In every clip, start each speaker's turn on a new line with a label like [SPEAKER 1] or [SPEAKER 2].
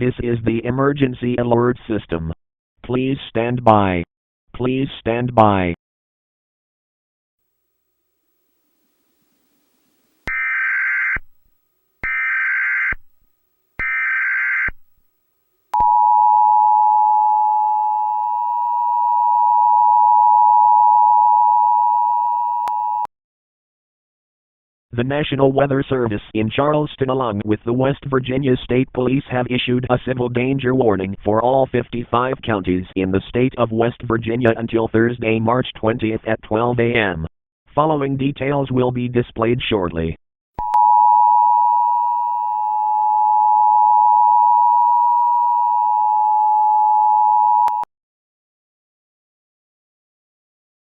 [SPEAKER 1] This is the emergency alert system. Please stand by. Please stand by. The National Weather Service in Charleston along with the West Virginia State Police have issued a civil danger warning for all 55 counties in the state of West Virginia until Thursday, March 20th at 12 a.m. Following details will be displayed shortly.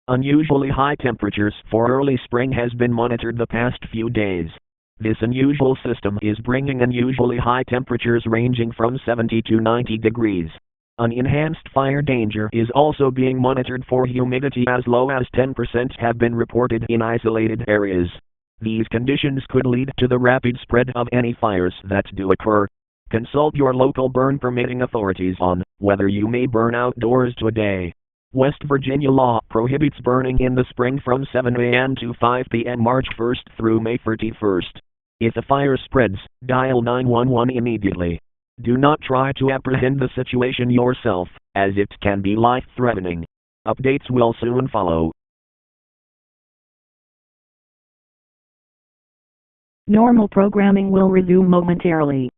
[SPEAKER 1] Unusually high temperatures for early spring has been monitored the past few days. This unusual system is bringing unusually high temperatures ranging from 70 to 90 degrees. An enhanced fire danger is also being monitored for humidity as low as 10% have been reported in isolated areas. These conditions could lead to the rapid spread of any fires that do occur. Consult your local burn permitting authorities on whether you may burn outdoors today. West Virginia law prohibits burning in the spring from 7 a.m. to 5 p.m. March 1st through May 31st. If a fire spreads, dial 911 immediately. Do not try to apprehend the situation yourself, as it can be life-threatening. Updates will soon follow.
[SPEAKER 2] Normal programming will resume momentarily.